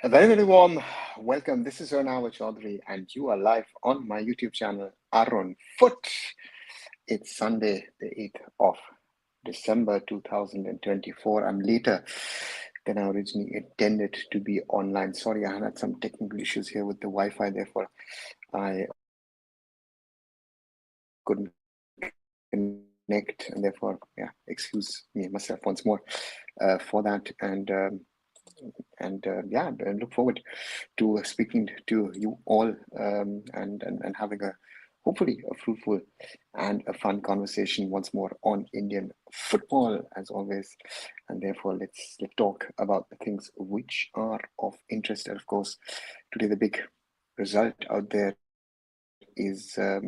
A very, very warm welcome. This is Arnav Chaudhary, and you are live on my YouTube channel, Arun Foot. It's Sunday, the 8th of December 2024. I'm later than I originally intended to be online. Sorry, I had some technical issues here with the Wi-Fi, therefore I couldn't connect, and therefore, excuse me myself once more for that. And I look forward to speaking to you all and having hopefully a fruitful and a fun conversation once more on Indian football as always. And therefore, let's talk about the things which are of interest. And of course, today the big result out there is a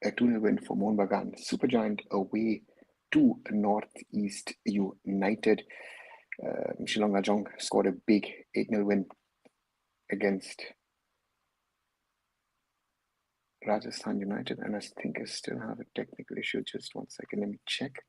2-0 win for Mohun Bagan Supergiant away to Northeast United. Shillong Rajong scored a big 8-0 win against Rajasthan United, and I think I still have a technical issue. Just one second, let me check.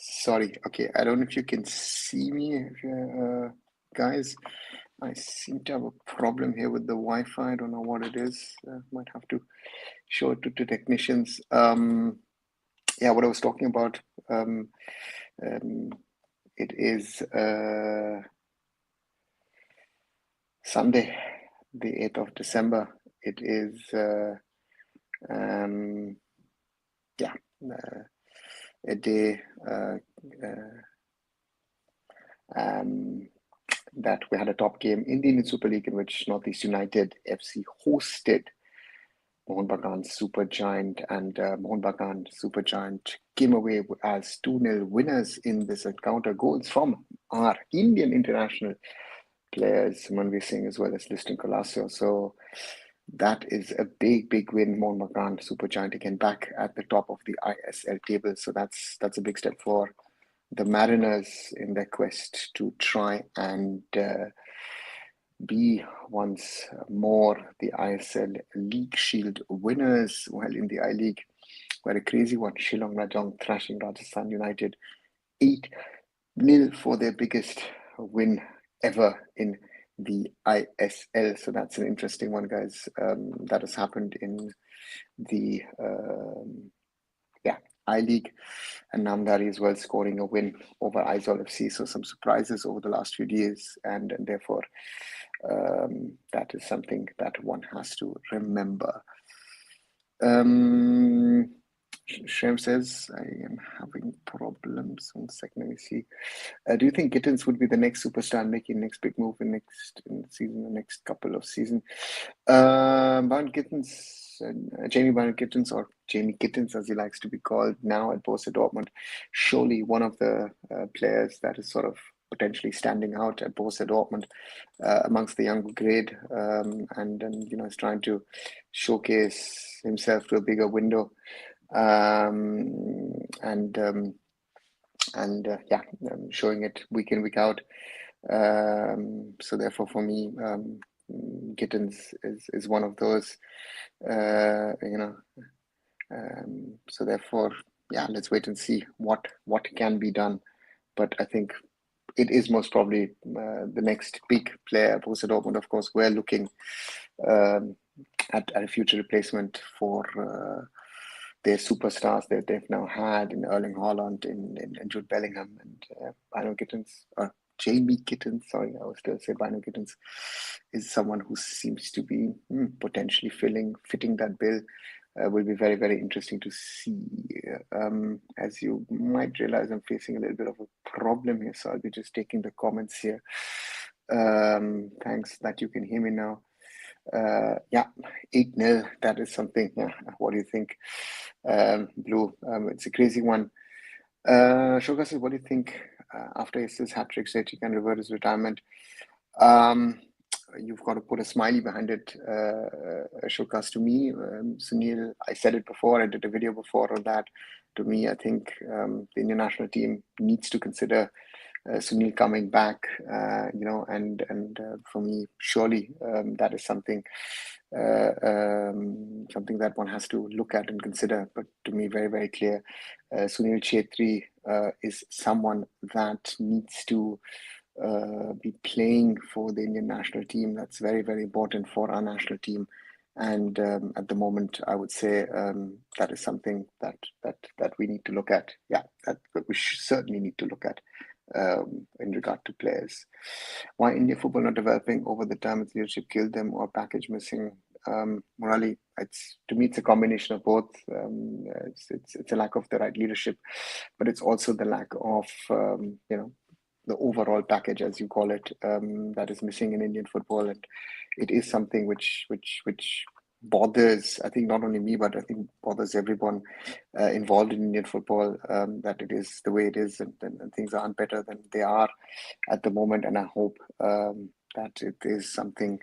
Sorry, okay, I don't know if you can see me, guys. I seem to have a problem here with the Wi-Fi. I don't know what it is. Might have to show it to technicians. What I was talking about, it is Sunday, the 8th of December. It is a day that we had a top game in the Indian Super League in which Northeast United FC hosted Mohun Bagan Supergiant, and Mohun Bagan Supergiant came away as 2-0 winners in this encounter. Goals from our Indian international players, Manveer Singh as well as Liston Colasio. So that is a big, big win. Mohun Bagan Supergiant again back at the top of the ISL table. So that's a big step for the Mariners in their quest to try and be once more the ISL League Shield winners. While in the I-League, we had a crazy one. Shillong Rajong thrashing Rajasthan United 8-0 for their biggest win ever in the ISL. So that's an interesting one, guys. That has happened in the I-League, and Namdari as well scoring a win over Aizawl FC. So some surprises over the last few years, and therefore that is something that one has to remember. Shrem says, I am having problems. 1 second, let me see. Do you think Gittins would be the next superstar making next big move in the season, the next couple of seasons? Barnett Gittins, Jamie Barnett Gittins, or Jamie Gittins as he likes to be called now at Borussia Dortmund, surely one of the players that is sort of potentially standing out at Borussia Dortmund amongst the younger grade, and is trying to showcase himself to a bigger window, showing it week in, week out. So therefore, for me, Gittins is one of those. So therefore, let's wait and see what can be done. But I think it is most probably the next big player. Borussia Dortmund, of course, we're looking at a future replacement for their superstars that they've now had in Erling Haaland, in Jude Bellingham, and Bino Gittins, or Jamie Gittins, sorry, I will still say Bino Gittins, is someone who seems to be potentially fitting that bill. will be very, very interesting to see. As you might realize, I'm facing a little bit of a problem here, so I'll be just taking the comments here. Thanks that you can hear me now. Yeah, 8-0, that is something. Yeah, what do you think? Blue, it's a crazy one. Shoka says, what do you think after his hat-trick said he can revert his retirement? You've got to put a smiley behind it, Shokas. To me, Sunil, I said it before, I did a video before on that. To me, I think the Indian national team needs to consider Sunil coming back, and for me, surely that is something that one has to look at and consider. But to me, very, very clear, Sunil Chetri is someone that needs to be playing for the Indian national team. That's very, very important for our national team. And at the moment, I would say that is something that we need to look at. Yeah, that we certainly need to look at in regard to players. Why India football not developing over the time? Its leadership killed them or package missing? Morally, to me, it's a combination of both. It's a lack of the right leadership, but it's also the lack of the overall package, as you call it, that is missing in Indian football, and it is something which bothers, I think, not only me, but I think bothers everyone involved in Indian football, that it is the way it is, and things aren't better than they are at the moment. And I hope that it is something,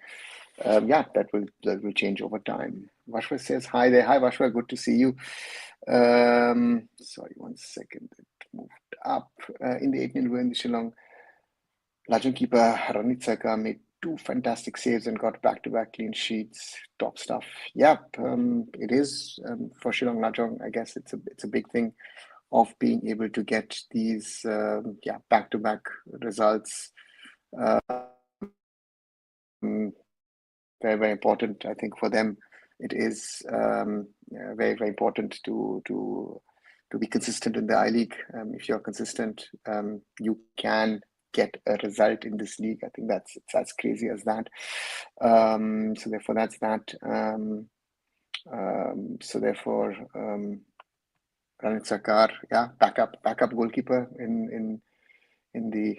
that will change over time. Vashwa says, hi there. Hi, Vashwa. Good to see you. Sorry, 1 second. It moved up. In the 8-0 win, the Shillong Lajong keeper Ranit Sarkar made 2 fantastic saves and got back-to-back clean sheets. Top stuff. Yeah, it is for Shillong Lajong. I guess it's a big thing of being able to get these back-to-back results. Very, very important, I think, for them. It is very, very important to be consistent in the I-League. If you're consistent, you can get a result in this league. I think it's as crazy as that. So therefore, that's that. So therefore, Ranit Sarkar, backup goalkeeper in the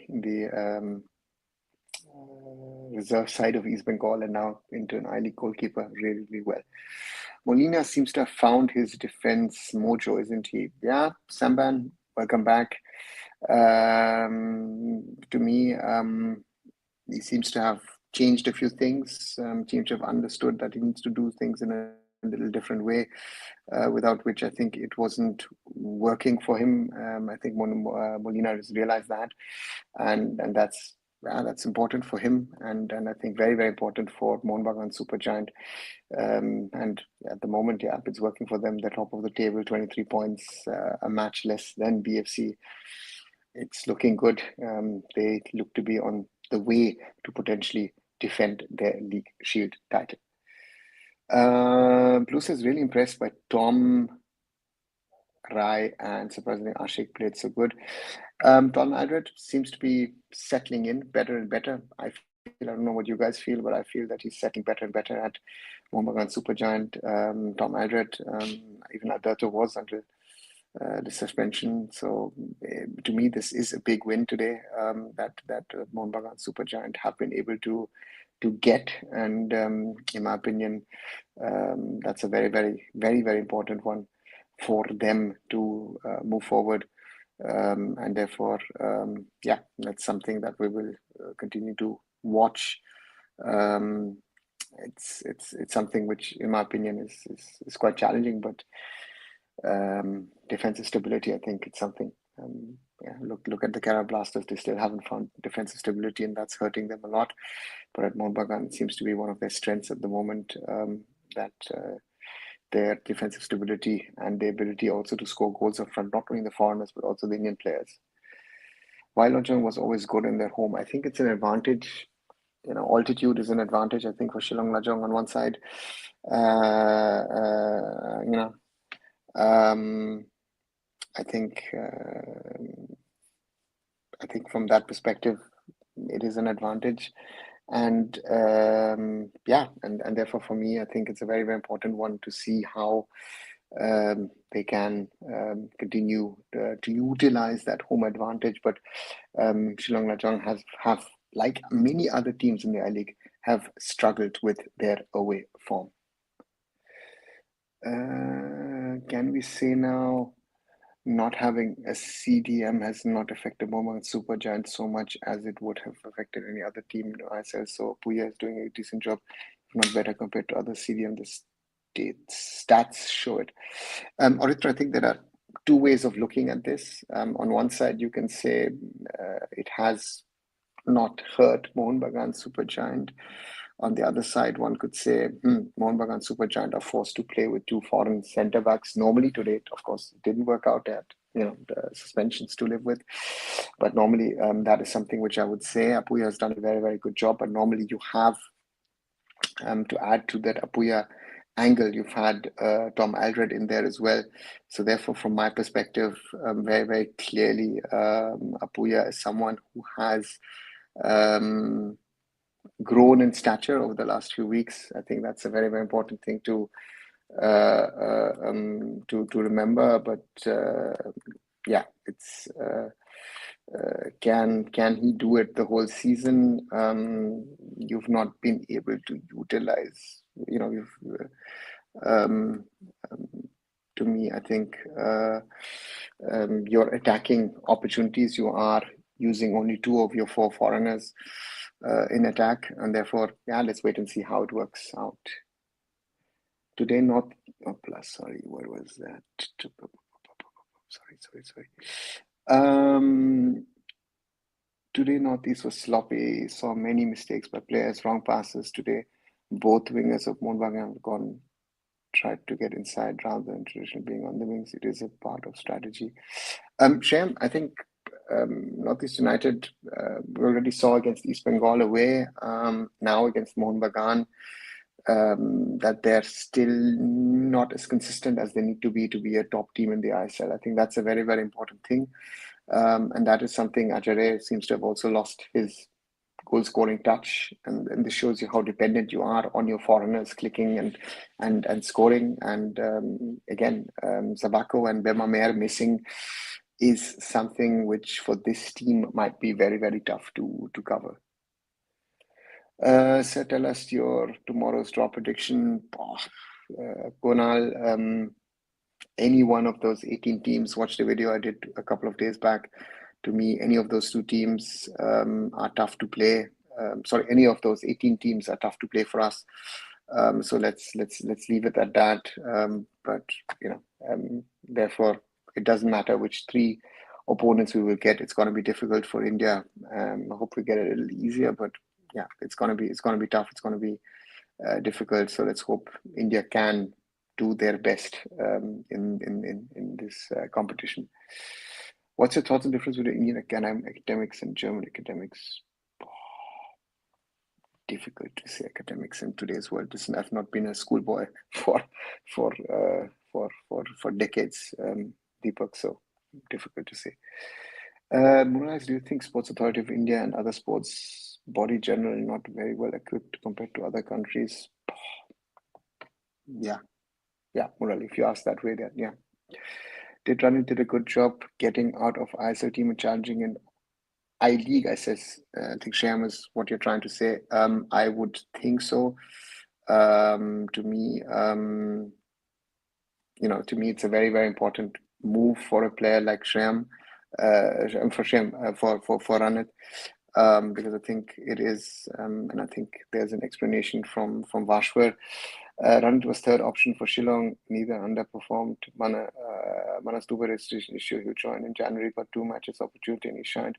reserve side of East Bengal, and now into an I-League goalkeeper really, really well. Molina seems to have found his defense mojo, isn't he? Yeah, Samban, welcome back. To me, he seems to have changed a few things, seems to have understood that he needs to do things in a little different way, without which I think it wasn't working for him. I think Molina has realized that, and that's important for him, and I think very, very important for Mohun Bagan Supergiant. And at the moment, it's working for them. They're top of the table, 23 points, a match less than BFC. It's looking good. They look to be on the way to potentially defend their League Shield title. Blues is really impressed by Tom Rai, and surprisingly Ashik played so good. Tom Alred seems to be settling in better and better. I don't know what you guys feel, but I feel that he's settling better and better at Mohun Bagan Supergiant. Tom Alred, even Alberto was until the suspension. So to me, this is a big win today, that Mohun Bagan Supergiant have been able to get, and in my opinion, that's a very, very, very, very important one for them to move forward, and therefore, that's something that we will continue to watch. It's something which, in my opinion, is quite challenging, but defensive stability, I think it's something. Look at the Kerala Blasters; they still haven't found defensive stability, and that's hurting them a lot. But at Mohun Bagan, it seems to be one of their strengths at the moment, that their defensive stability and the ability also to score goals up front, not only the foreigners but also the Indian players. While Lajong was always good in their home, I think it's an advantage. Altitude is an advantage, I think, for Shillong Lajong on one side. I think from that perspective, it is an advantage. And and therefore for me, I think it's a very, very important one to see how they can continue to utilize that home advantage. But Shillong Lajong have, like many other teams in the I-League, have struggled with their away form. Can we say now not having a CDM has not affected Mohun Super Giants so much as it would have affected any other team in the ISL? So Puya is doing a decent job, if not better compared to other CDM. The stats show it. Oritra, I think there are two ways of looking at this. On one side, you can say it has not hurt Mohun Bagan Supergiant. On the other side, one could say Mohun Bagan Supergiant are forced to play with two foreign centre backs. Normally, today, of course, it didn't work out at the suspensions to live with. But normally, that is something which I would say Apuya has done a very, very good job. But normally, you have to add to that Apuya angle, you've had Tom Alred in there as well. So therefore, from my perspective, very, very clearly, Apuya is someone who has grown in stature over the last few weeks. I think that's a very, very important thing to remember. But it's can he do it the whole season? You've not been able to utilize. To me, I think your attacking opportunities, you are using only two of your four foreigners in attack, and therefore, let's wait and see how it works out. Today, what was that? Sorry. Today, Northeast was sloppy, saw many mistakes by players, wrong passes. Today, both wingers of Mohun Bagan have tried to get inside rather than traditionally being on the wings. It is a part of strategy. Shyam, I think Northeast United, we already saw against East Bengal away, now against Mohun Bagan, that they're still not as consistent as they need to be a top team in the ISL. I think that's a very, very important thing. And that is something Ajare seems to have also lost his goal scoring touch, and this shows you how dependent you are on your foreigners clicking and scoring. And again, Zabako and Bema Mer missing is something which for this team might be very, very tough to cover. So tell us your tomorrow's draw prediction. Konal, any one of those 18 teams, watch the video I did a couple of days back. To me, any of those two teams are tough to play. Any of those 18 teams are tough to play for us. So let's leave it at that. Therefore, it doesn't matter which three opponents we will get. It's going to be difficult for India. I hope we get it a little easier, but it's going to be tough. It's going to be difficult. So let's hope India can do their best in this competition. What's your thoughts on the difference between Indian academics and German academics? Difficult to say academics in today's world. Listen, I've not been a schoolboy for decades, Deepak. So difficult to say. Munaz, do you think Sports Authority of India and other sports body generally not very well equipped compared to other countries? Yeah, Mural, if you ask that way, then yeah. Did Ranit did a good job getting out of ISL team and challenging in I-League? I think Shyam is what you're trying to say. I would think so. To me, it's a very, very important move for a player like Shyam, for Ranit, because I think it is, and I think there's an explanation from Vashwar. Ranit was third option for Shillong, neither underperformed. Manas Duber issue, who joined in January, got 2 matches opportunity and he shined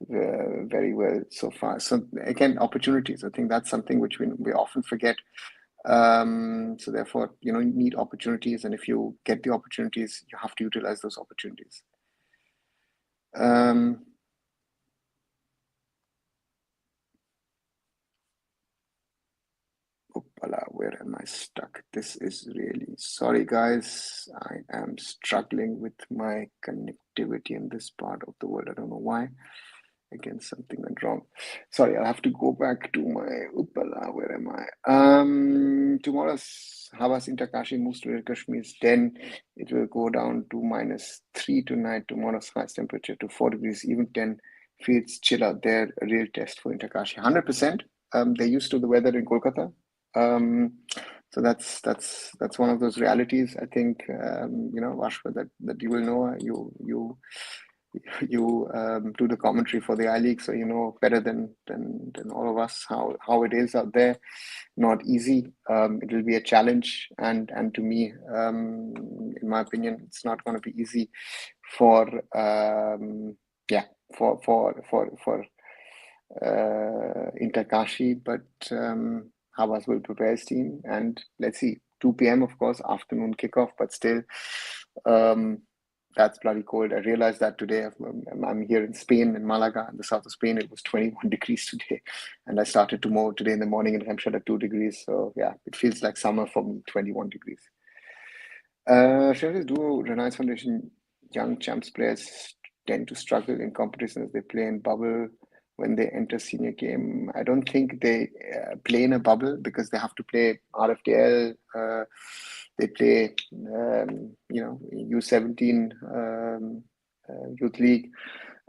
very well so far. So again, opportunities. I think that's something which we often forget. So therefore, you need opportunities, and if you get the opportunities, you have to utilize those opportunities. Where am I stuck? This is really sorry, guys. I am struggling with my connectivity in this part of the world. I don't know why. Again, something went wrong. Sorry, I'll have to go back to my Uppala. Where am I? Tomorrow's Havas Intakashi moves to Kashmir's 10. It will go down to -3 tonight. Tomorrow's highest temperature to 4 degrees. Even 10 feels chill out there. A real test for Intakashi. 100%. They're used to the weather in Kolkata. So that's one of those realities. I think Vashka, that you will know. You do the commentary for the I League, so you know better than all of us how it is out there. Not easy. It will be a challenge, and to me, in my opinion, it's not going to be easy for yeah for Intakashi, but Havas will prepare his team, and let's see. 2 p.m. of course, afternoon kickoff, but still. That's bloody cold. I realized that today. I'm here in Spain, in Malaga, in the south of Spain. It was 21 degrees today. And I started to mow today in the morning in Hampshire at 2 degrees. So, yeah, it feels like summer for me, 21 degrees. Shall do Reliance Foundation young champs players tend to struggle in competitions. They play in bubble when they enter senior game. I don't think they play in a bubble because they have to play RFDL. They play, U17 youth league.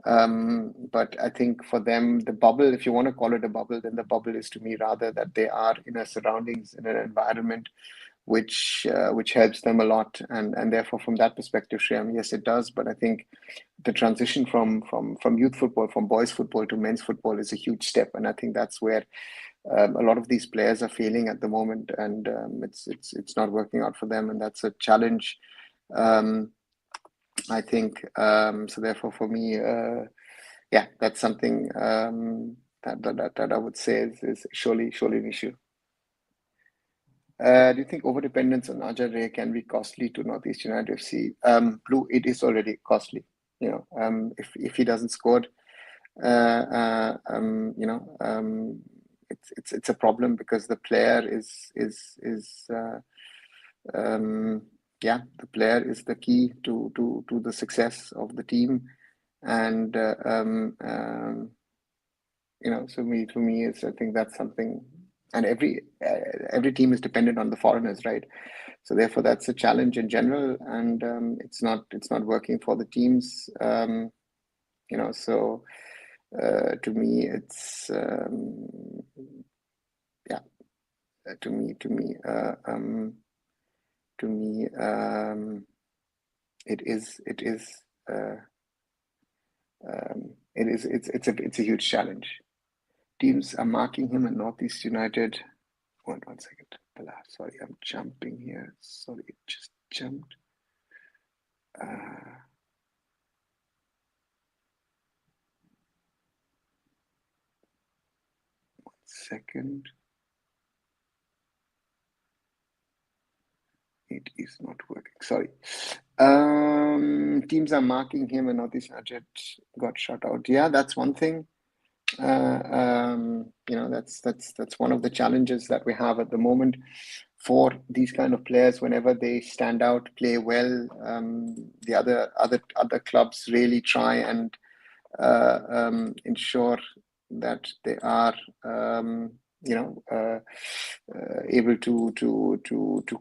But I think for them, the bubble, if you want to call it a bubble, then the bubble is to me rather that they are in a surroundings, in an environment which helps them a lot, and therefore from that perspective, Shyam, yes, it does. But I think the transition from youth football, from boys football to men's football, is a huge step, and I think that's where a lot of these players are failing at the moment, and it's not working out for them, and that's a challenge. I think so. Therefore, for me, that's something that I would say is surely an issue. Do you think overdependence on Ajar Ray can be costly to Northeast United FC? Blue, it is already costly. If he doesn't score, it's a problem because the player the player is the key to the success of the team, and so for me, I think that's something. And every team is dependent on the foreigners, right? So therefore, that's a challenge in general, and it's not working for the teams. So to me, it's it's a huge challenge. Teams are marking him at Northeast United. One second. Sorry, I'm jumping here. Sorry, it just jumped. 1 second. It is not working. Sorry. Teams are marking him and Northeast United got shut out. Yeah, that's one thing. That's one of the challenges that we have at the moment for these kind of players. Whenever they stand out, play well, the other clubs really try and ensure that they are able to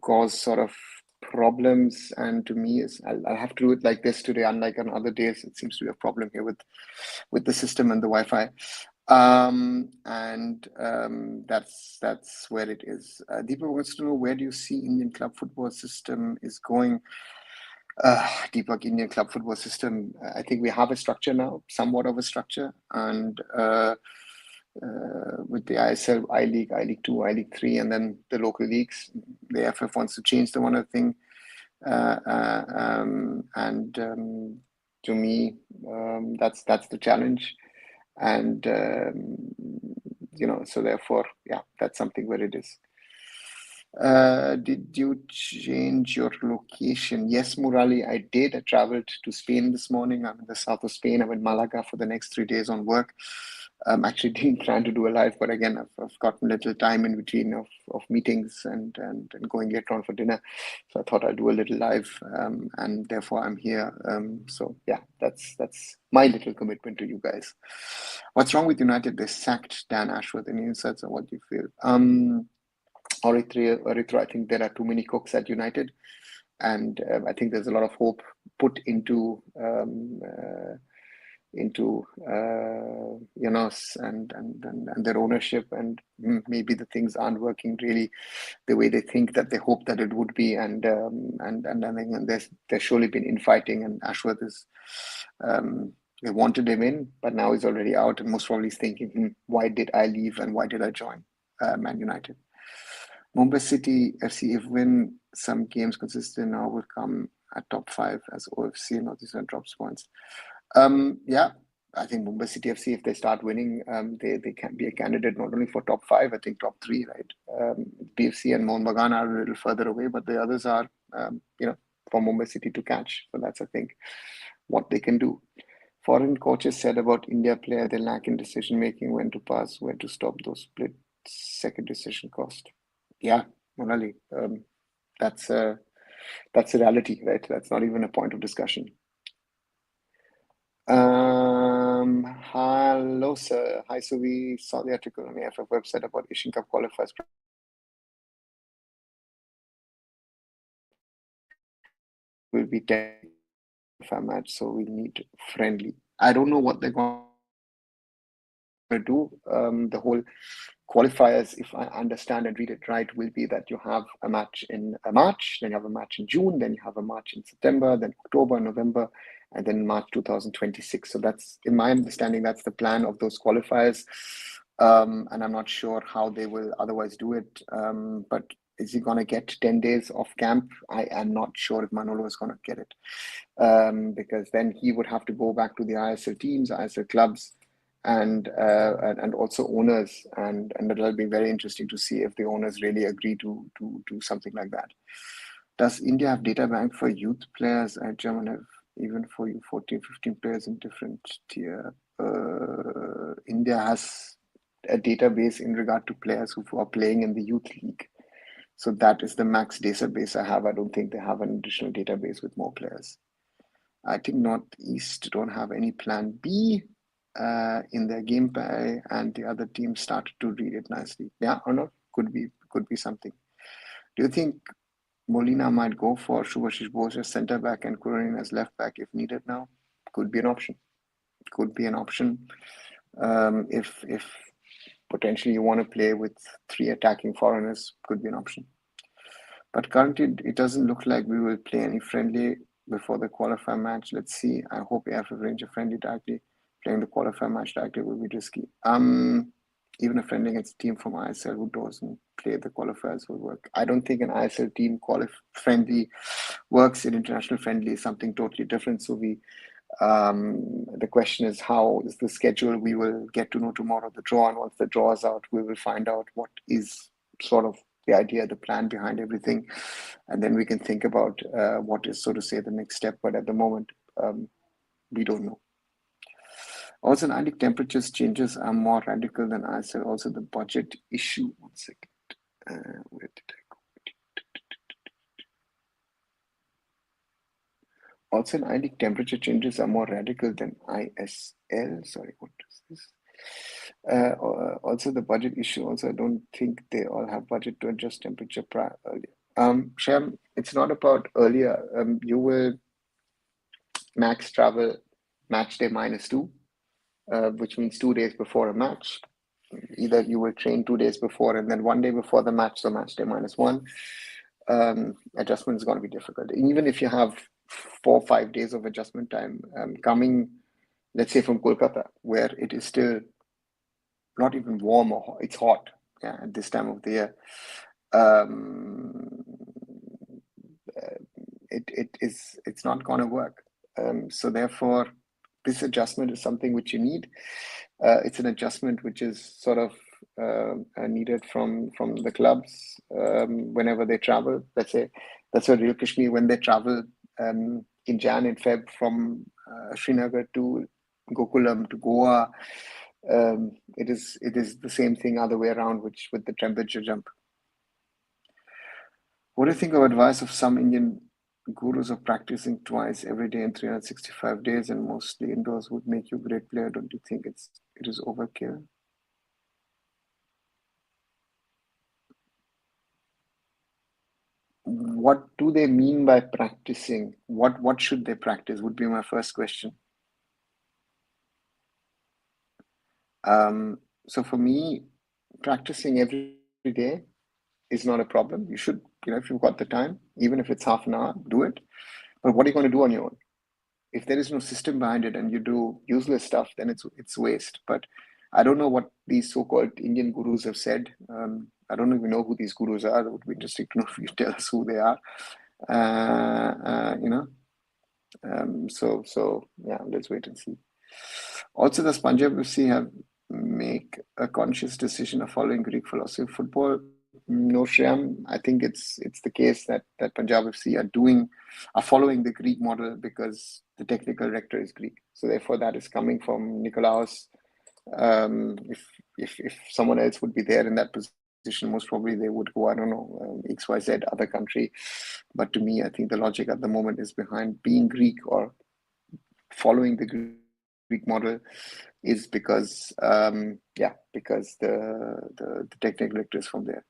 cause sort of problems. And to me, I'll have to do it like this today, unlike on other days. It seems to be a problem here with the system and the Wi-Fi. That's where it is. Deepak wants to know, where do you see Indian club football system is going? Deepak, Indian club football system, I think we have a structure now, somewhat of a structure, and with the ISL, I League 2, I League 3, and then the local leagues, the AIFF wants to change the one other thing, to me, that's the challenge. And so therefore, that's something where it is. Did you change your location? Yes, Murali, I did. I traveled to Spain this morning. I'm in the south of Spain. I'm in Malaga for the next 3 days on work. Actually didn't plan to do a live, but again, I've gotten little time in between of meetings and going later on for dinner. So I thought I'd do a little live, and therefore I'm here. So yeah, that's my little commitment to you guys. What's wrong with United? They sacked Dan Ashworth. Any insights on what you feel? Erythra, I think there are too many cooks at United, and I think there's a lot of hope put into and their ownership, and maybe the things aren't working really the way they think that they hope that it would be, and I think there's surely been infighting, and Ashworth is they wanted him in, but now he's already out, and most probably he's thinking, why did I leave and why did I join Man United? Mumbai City FC, if win some games consistent now, will come at top 5 as OFC and Northeastern drops points. Yeah, I think Mumbai City FC, if they start winning, they can be a candidate not only for top 5, I think top 3, right? BFC and Mohun Bagan are a little further away, but the others are, for Mumbai City to catch. So that's, I think, what they can do. Foreign coaches said about India player, they lack in decision making, when to pass, where to stop, those split second decision cost. Yeah, Monali, that's a reality, right? That's not even a point of discussion. Hello, sir. Hi, so we saw the article on the AIFF website about Asian Cup qualifiers. Will be 10 match, so we need friendly. I don't know what they're going to do. The whole qualifiers, if I understand and read it right, will be that you have a match in March, then you have a match in June, then you have a match in September, then October, November, and then March 2026. So that's, in my understanding, that's the plan of those qualifiers. And I'm not sure how they will otherwise do it. But is he going to get 10 days off camp? I am not sure if Manolo is going to get it. Because then he would have to go back to the ISL teams, ISL clubs, and also owners, and it'll be very interesting to see if the owners really agree to do something like that. Does India have data bank for youth players? German have even for you 14, 15 players in different tier. India has a database in regard to players who are playing in the youth league. So that is the max database I have. I don't think they have an additional database with more players. I think Northeast don't have any plan B in their game play, and the other team started to read it nicely. Yeah, or not? Could be something. Do you think Molina might go for Subhashish Bose as centre back and Kuronin as left back if needed now? Could be an option. If potentially you want to play with 3 attacking foreigners, could be an option. But currently, it doesn't look like we will play any friendly before the qualifier match. Let's see. I hope AIFF arrange a friendly directly. Playing the qualifier match directly will be risky. Even a friendly against a team from ISL who doesn't play the qualifiers will work. I don't think an ISL team friendly works. In international friendly is something totally different. So the question is, how is the schedule? We will get to know tomorrow the draw, and once the draw is out, we will find out what is sort of the idea, the plan behind everything, and then we can think about what is, so to say, the next step. But at the moment, we don't know. Also, Nordic temperatures changes are more radical than I said. Also, the budget issue. 1 second. Where did I go? Also, Nordic temperature changes are more radical than ISL. Sorry, what is this? Also, the budget issue. Also, I don't think they all have budget to adjust temperature earlier. Shyam, it's not about earlier. You will max travel match day -2. Which means 2 days before a match. Either you will train 2 days before and then 1 day before the match, so match day -1. Adjustment is going to be difficult. Even if you have 4 or 5 days of adjustment time coming, let's say from Kolkata, where it is still not even warm or hot, it's hot at this time of the year. It's not going to work. So therefore, this adjustment is something which you need. It's an adjustment which is sort of needed from the clubs whenever they travel. Let's say that's what Real Kashmir, when they travel in Jan and Feb from Srinagar to Gokulam to Goa, it is the same thing other way around, which with the temperature jump. What do you think of advice of some Indian gurus of practicing twice every day in 365 days and mostly indoors would make you a great player? Don't you think it is overkill? What do they mean by practicing? What should they practice would be my first question. So for me, practicing every day is not a problem. You should, if you've got the time, even if it's half an hour, do it. But what are you going to do on your own? If there is no system behind it and you do useless stuff, then it's waste. But I don't know what these so-called Indian gurus have said. I don't even know who these gurus are. It would be interesting to know if you tell us who they are. So yeah, let's wait and see. Also, does Punjab FC have make a conscious decision of following Greek philosophy of football? No, Shyam. I think it's the case that Punjab FC are following the Greek model because the technical director is Greek. So therefore, that is coming from Nikolaos. If someone else would be there in that position, most probably they would go, I don't know, XYZ other country. But to me, I think the logic at the moment is behind being Greek or following the Greek model is because because the technical director is from there.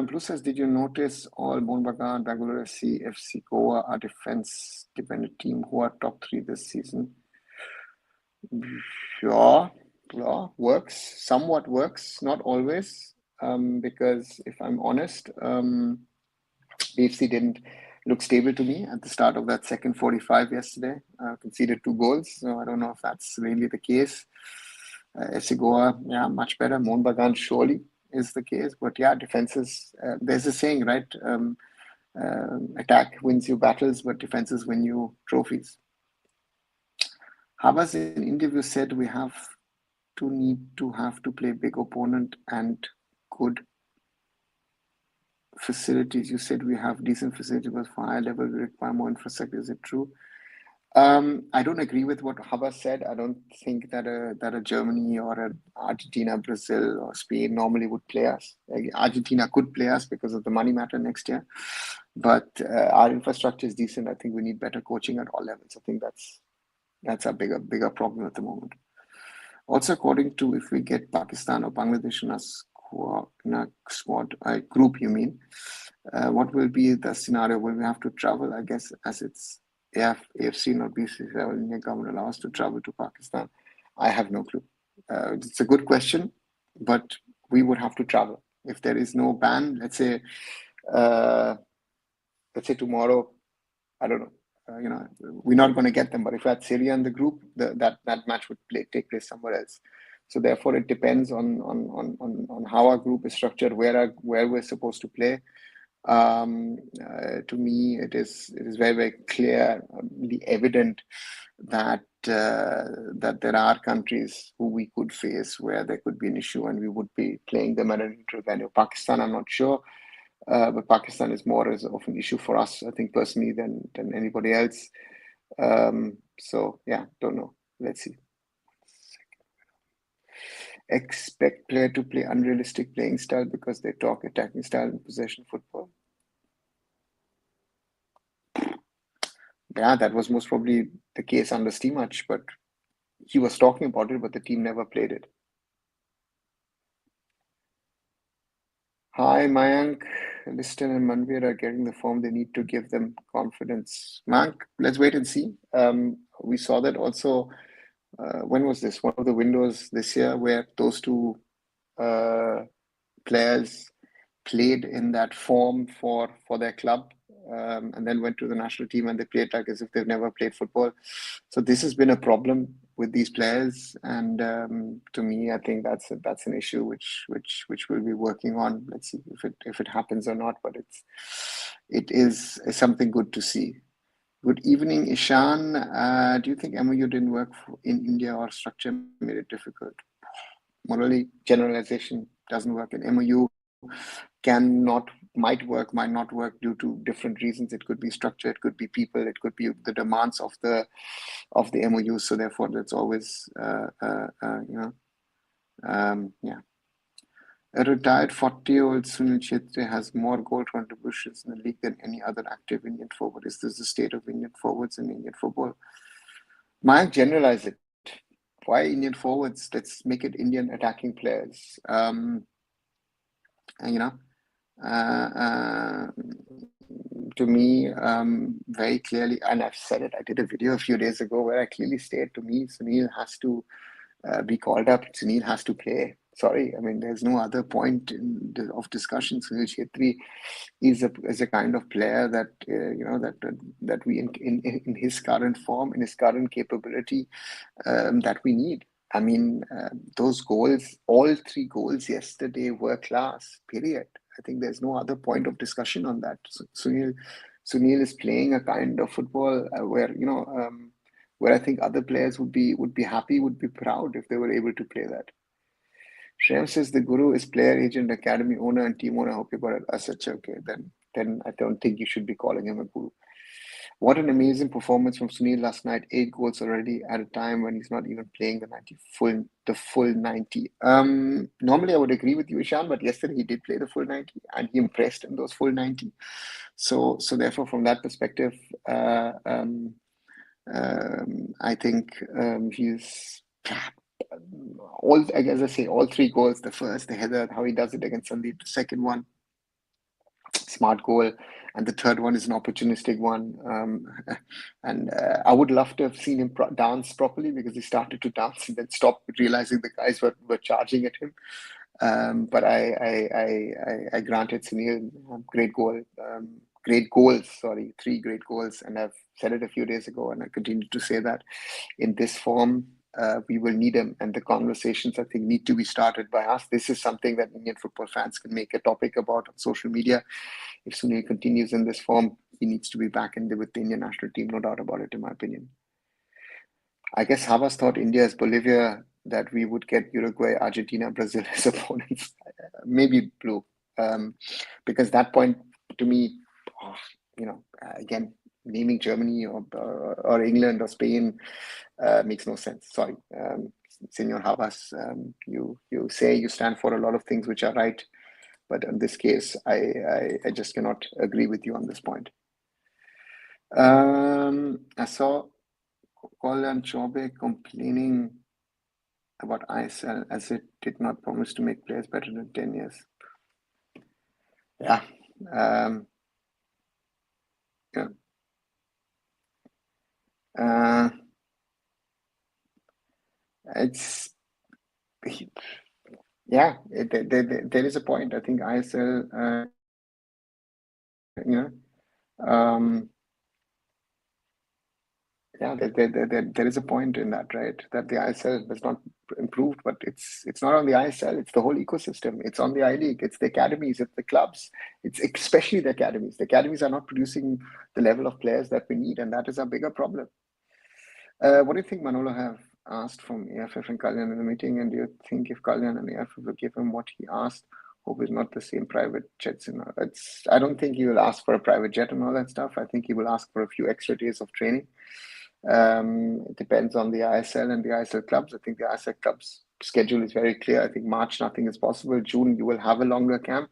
Blue says, did you notice all Mohun Bagan, Bangalore FC, FC Goa are defense-dependent team who are top 3 this season? Yeah, somewhat works, not always. Because if I'm honest, BFC didn't look stable to me at the start of that second 45 yesterday. Conceded 2 goals, so I don't know if that's really the case. FC Goa, yeah, much better. Mohun Bagan surely is the case, but yeah, defenses. There's a saying, right? Attack wins you battles, but defenses win you trophies. Habas in interview said we need to play big opponent and good facilities. You said we have decent facilities, but for higher level we require more infrastructure. Is it true? I don't agree with what Habas said. I don't think that a Germany or a Argentina, Brazil, or Spain normally would play us. Argentina could play us because of the money matter next year, but our infrastructure is decent. I think we need better coaching at all levels. I think that's a bigger problem at the moment. Also, according to if we get Pakistan or Bangladesh in a squad group, you mean, what will be the scenario? Will we have to travel? I guess as it's AIFF, not BCCI, Indian government allow us to travel to Pakistan? I have no clue. It's a good question, but we would have to travel. If there is no ban, let's say tomorrow, I don't know, we're not going to get them. But if we had Syria in the group, that match would take place somewhere else. So therefore, it depends on how our group is structured, where we're supposed to play. To me, it is very, very clearly evident that there are countries who we could face where there could be an issue and we would be playing them at an neutral venue. Pakistan, I'm not sure, but Pakistan is more of an issue for us, I think, personally than anybody else. So yeah, don't know. Let's see. Expect player to play unrealistic playing style because they talk attacking style and possession football. Yeah, that was most probably the case under Steamach, but he was talking about it, but the team never played it. Hi, Mayank. Liston and Manvir are getting the form. They need to give them confidence. Mayank, let's wait and see. We saw that also. When was this? One of the windows this year where those two players played in that form for their club. And then went to the national team and they played like as if they've never played football. So this has been a problem with these players, and to me, I think that's an issue which we'll be working on. Let's see if it happens or not, but it is something good to see. Good evening, Ishan. Do you think MOU didn't work in India or structure made it difficult? morally, generalization doesn't work. An MOU might work, might not work due to different reasons. It could be structure, it could be people, it could be the demands of the MOU. So therefore, that's always yeah. A retired 40-year-old Sunil Chhetri has more goal contributions in the league than any other active Indian forward. Is this the state of Indian forwards in Indian football? Might generalize it. Why Indian forwards? Let's make it Indian attacking players. And, to me, very clearly, and I've said it, I did a video a few days ago where I clearly stated, to me, Sunil has to be called up. Sunil has to play. Sorry, I mean, there's no other point of discussion. Sunil Chhetri is a kind of player that that we in his current form, in his current capability, that we need. I mean, those goals, all three goals yesterday were class. Period. I think there's no other point of discussion on that. Sunil is playing a kind of football where I think other players would be happy, would be proud if they were able to play that. Shreyam says the guru is player, agent, academy owner, and team owner. I hope you got it. Okay, then I don't think you should be calling him a guru. What an amazing performance from Sunil last night. 8 goals already at a time when he's not even playing the full 90. Normally I would agree with you, Ishan, but yesterday he did play the full 90 and he impressed in those full 90. So therefore, from that perspective, I think he's as I say, all 3 goals. The first, the header, how he does it against Sandeep. The second one, smart goal, and the third one is an opportunistic one. And I would love to have seen him dance properly, because he started to dance and then stopped, realizing the guys were charging at him. But I granted Sunil great goal. Great goals, sorry, 3 great goals, and I've said it a few days ago, and I continue to say that in this form, we will need him, and the conversations, I think, need to be started by us. This is something that Indian football fans can make a topic about on social media. If Sunil continues in this form, he needs to be back with the Indian national team, no doubt about it, in my opinion. I guess Havas thought India is Bolivia, that we would get Uruguay, Argentina, Brazil as opponents. Maybe Blue, because that point, to me, again, naming Germany or England or Spain makes no sense. Sorry, Senor Havas, you say you stand for a lot of things which are right, but in this case, I just cannot agree with you on this point. I saw Kolyan Chobe complaining about ISL as it did not promise to make players better than 10 years. Yeah. It's there is a point. I think ISL, there is a point in that, right? That the ISL has not improved, but it's not on the ISL. It's the whole ecosystem. It's on the I League. It's the academies. It's the clubs. It's especially the academies. The academies are not producing the level of players that we need, and that is a bigger problem. What do you think Manolo have asked from AIFF and Kalyan in the meeting? And do you think if Kalyan and AIFF will give him what he asked, hope is not the same private jets? I don't think he will ask for a private jet and all that stuff. I think he will ask for a few extra days of training. It depends on the ISL and the ISL clubs. I think the ISL clubs schedule is very clear. I think March, nothing is possible. June, you will have a longer camp.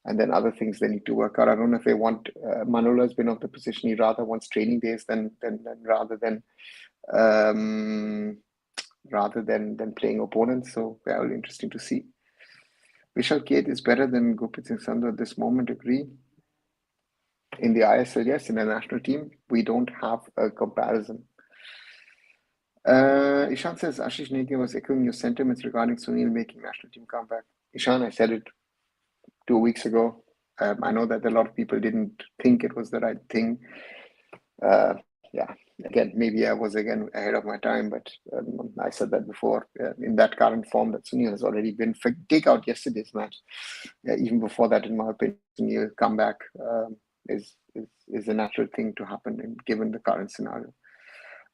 And then other things they need to work out. I don't know if they want, Manolo has been of the position he rather wants training days than playing opponents. So very interesting to see. Vishal Kate is better than Gurpreet Singh Sandhu at this moment, agree. In the ISL, yes. In the national team, we don't have a comparison. Ishan says Ashish Negi was echoing your sentiments regarding Sunil making national team comeback. Ishan, I said it 2 weeks ago. I know that a lot of people didn't think it was the right thing. Again, maybe I was ahead of my time, but I said that before. In that current form that Sunil has already been, take out yesterday's match. Even before that, in my opinion, Sunil comeback is a natural thing to happen given the current scenario.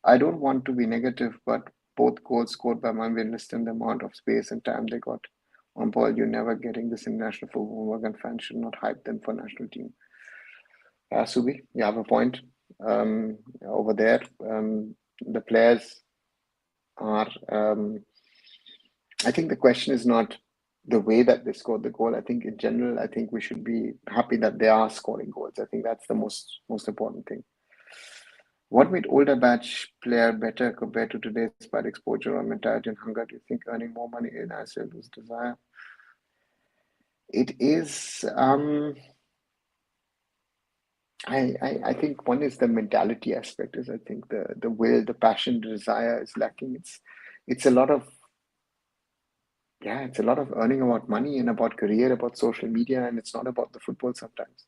I don't want to be negative, but both goals scored by Manvin Liston, the amount of space and time they got on ball. You're never getting this in national football. Morgan fans should not hype them for national team. Subi, you have a point over there. The players are, I think the question is not the way that they scored the goal. I think in general, I think we should be happy that they are scoring goals. I think that's the most important thing. What made older batch player better compared to today's bad exposure or mentality and hunger? Do you think earning more money in ISL was desire? It is, I think one is the mentality aspect. Is I think the will, the passion, the desire is lacking. It's a lot of it's a lot of earning about money and about career, about social media, and it's not about the football sometimes.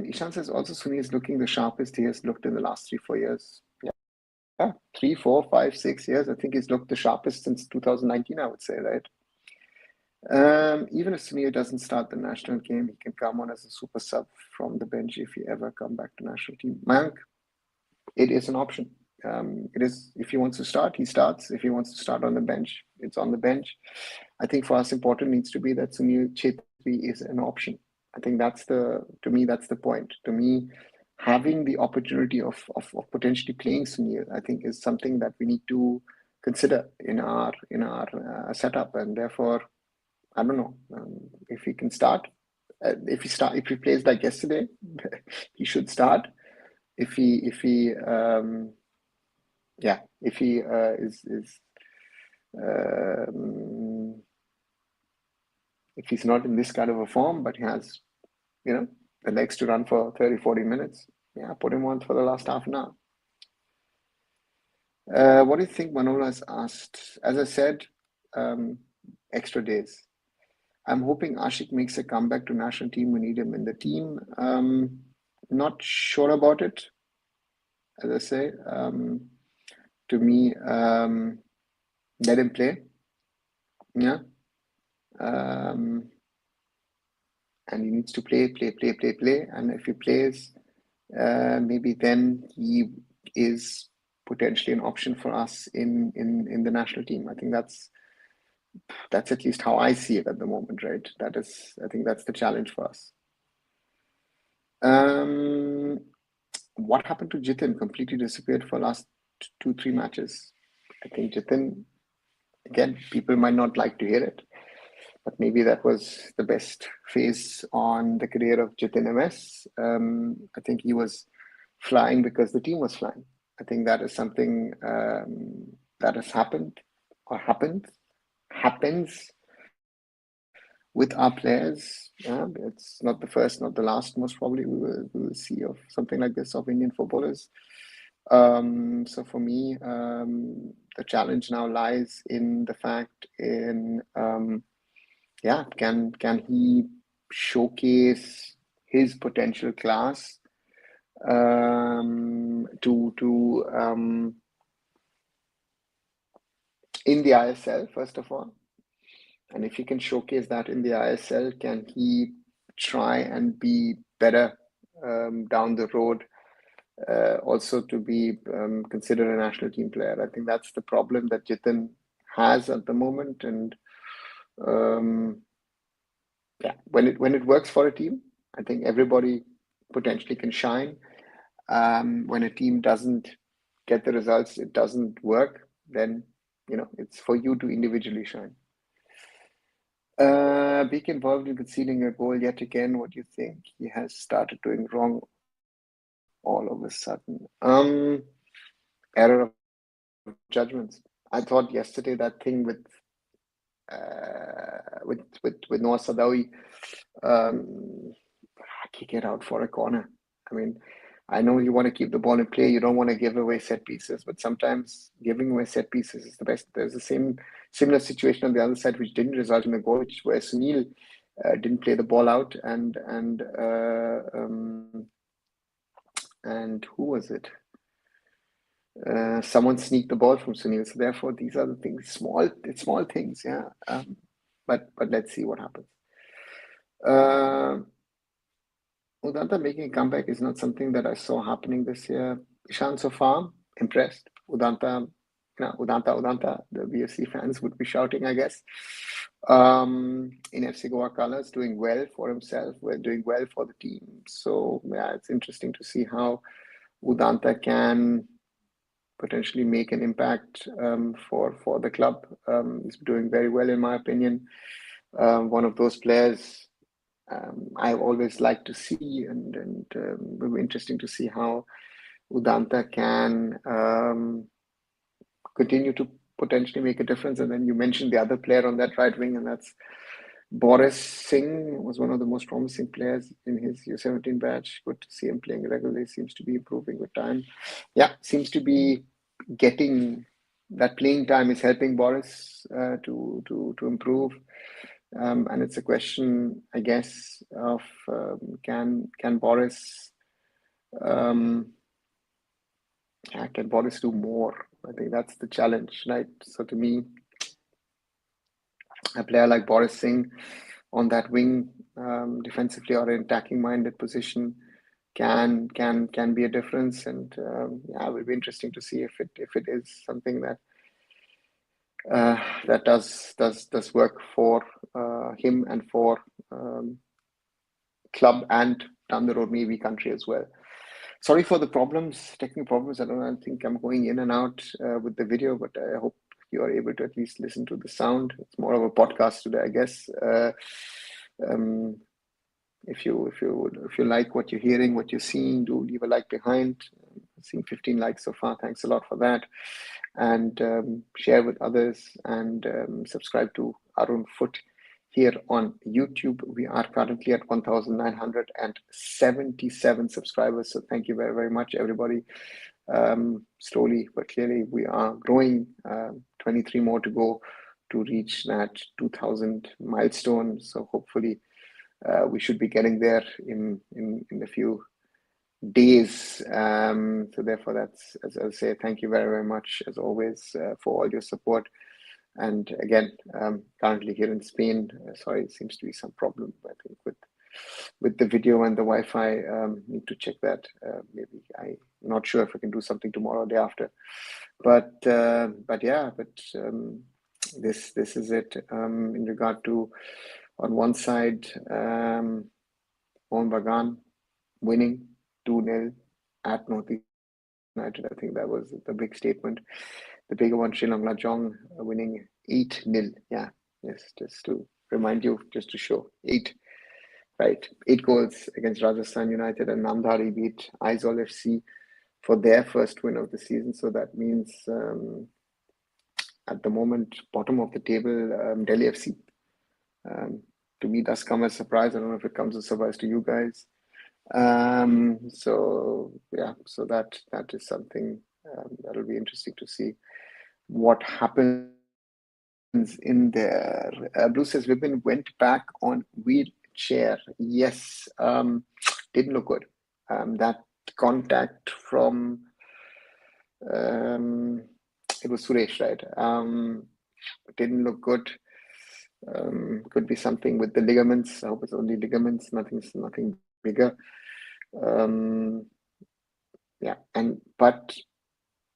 Ishan says also Sunil is looking the sharpest he has looked in the last 3-4 years. Yeah, 3, 4, 5, 6 years. I think he's looked the sharpest since 2019, I would say, right? Even if Sunil doesn't start the national game, he can come on as a super sub from the bench if he ever come back to national team. Mayank, it is an option. It is, if he wants to start, he starts. If he wants to start on the bench, it's on the bench. I think for us, important needs to be that Sunil Chetri is an option. I think to me, that's the point. To me, having the opportunity of potentially playing Sunil, I think is something that we need to consider in our setup, and therefore, I don't know if he can start. If he plays like yesterday, he should start. If he is if he's not in this kind of a form, but he has, the legs to run for 30, 40 minutes, put him on for the last half an hour. What do you think Manola has asked? As I said, extra days. I'm hoping Ashik makes a comeback to national team. We need him in the team. Not sure about it. As I say, to me, let him play. Yeah. And he needs to play. And if he plays, maybe then he is potentially an option for us in the national team. I think that's at least how I see it at the moment, right? I think that's the challenge for us. What happened to Jitin? Completely disappeared for last 2-3 matches. I think Jitin, again, people might not like to hear it, but maybe that was the best phase on the career of Jitin MS. I think he was flying because the team was flying. I think that is something that has happened or happens with our players. It's not the first, not the last, most probably we will see of something like this of Indian footballers. So for me, the challenge now lies in the fact can he showcase his potential class in the ISL, first of all. And if he can showcase that in the ISL, can he try and be better down the road, also to be considered a national team player? I think that's the problem that Jitin has at the moment. And when it works for a team, I think everybody potentially can shine. When a team doesn't get the results, it doesn't work, then it's for you to individually shine. Being involved in conceding a goal yet again. What do you think he has started doing wrong all of a sudden? Error of judgments. I thought yesterday that thing with Noah Sadawi, kick it out for a corner. I mean, I know you want to keep the ball in play. You don't want to give away set pieces, but sometimes giving away set pieces is the best. There's the similar situation on the other side, which didn't result in a goal, where Sunil didn't play the ball out, and who was it? Someone sneaked the ball from Sunil. So therefore, these are the things, small things, yeah. But let's see what happens. Udanta making a comeback is not something that I saw happening this year. Ishan, so far, impressed. Udanta, the BFC fans would be shouting, I guess. In FC Goa colours, doing well for himself, doing well for the team. So yeah, it's interesting to see how Udanta can potentially make an impact for the club. He's doing very well, in my opinion. One of those players I always like to see, and it'll be interesting to see how Udanta can continue to potentially make a difference. And then you mentioned the other player on that right wing, and that's Boris Singh. Was one of the most promising players in his U17 batch. Good to see him playing regularly. Seems to be improving with time. Yeah, seems to be getting that playing time is helping Boris to improve. And it's a question, I guess, of can Boris do more? I think that's the challenge, right? So to me, a player like Boris Singh on that wing, defensively or in attacking-minded position, can be a difference. And yeah, it will be interesting to see if it is something that that does work for him and for club and down the road maybe country as well. Sorry for the technical problems. I think I'm going in and out with the video, but I hope you are able to at least listen to the sound. It's more of a podcast today, I guess. If you like what you're hearing, what you're seeing, do leave a like behind. I'm seeing 15 likes so far. Thanks a lot for that. And share with others, and subscribe to Arun Foot here on YouTube. We are currently at 1,977 subscribers. So thank you very, very much, everybody. Slowly but clearly, we are growing. 23 more to go to reach that 2,000 milestone. So hopefully we should be getting there in a few days. So therefore, that's, as I say, thank you very, very much, as always, for all your support. And again, currently here in Spain, sorry, it seems to be some problem, I think, with the video and the Wi-Fi. Need to check that. Maybe I'm not sure if I can do something tomorrow or day after. But yeah, this is it. In regard to, on one side, Mohun Bagan winning 2-0 at Northeast United. I think that was the big statement. The bigger one, Sri Lanka Jong winning 8-0. Yeah, yes, just to remind you, just to show 8 goals against Rajasthan United, and Namdhari beat Aizawl FC for their first win of the season. So that means at the moment, bottom of the table, Delhi FC. To me, does come as a surprise. I don't know if it comes as a surprise to you guys. So yeah, so that is something that'll be interesting to see what happens in there. Blue says Vipin went back on wheelchair. Yes, didn't look good. That contact from it was Suresh, right? Didn't look good. Could be something with the ligaments. I hope it's only ligaments, nothing bigger. Yeah, but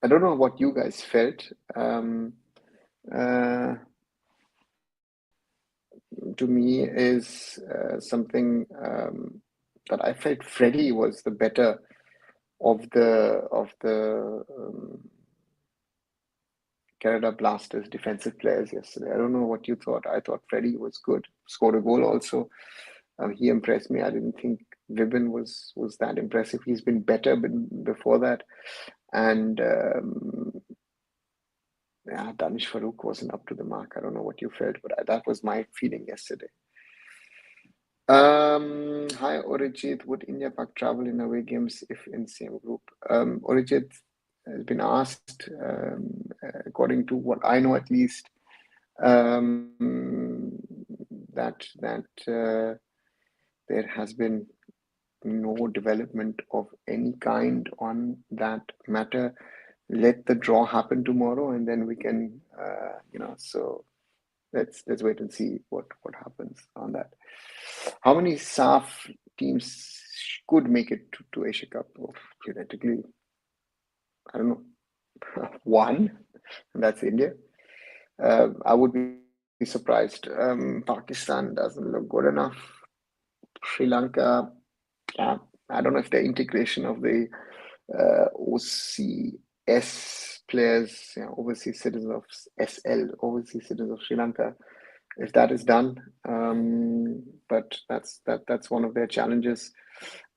I don't know what you guys felt. To me is something that I felt Freddie was the better of the Kerala Blasters defensive players yesterday. I don't know what you thought. I thought Freddie was good. Scored a goal also. He impressed me. I didn't think Vibin was that impressive. He's been better before that. And yeah, Danish Farouk wasn't up to the mark. I don't know what you felt, but that was my feeling yesterday. Hi, Orijit. Would India Pak travel in away games if in same group? Orijit has been asked, according to what I know at least, that there has been no development of any kind on that matter. Let the draw happen tomorrow, and then we can, so let's wait and see what happens on that. How many SAF teams could make it to Asia Cup? Theoretically, I don't know. One, and that's India. I would be surprised. Pakistan doesn't look good enough. Sri Lanka, yeah, I don't know if the integration of the OCS players, overseas citizens of SL, overseas citizens of Sri Lanka, if that is done. But that's one of their challenges.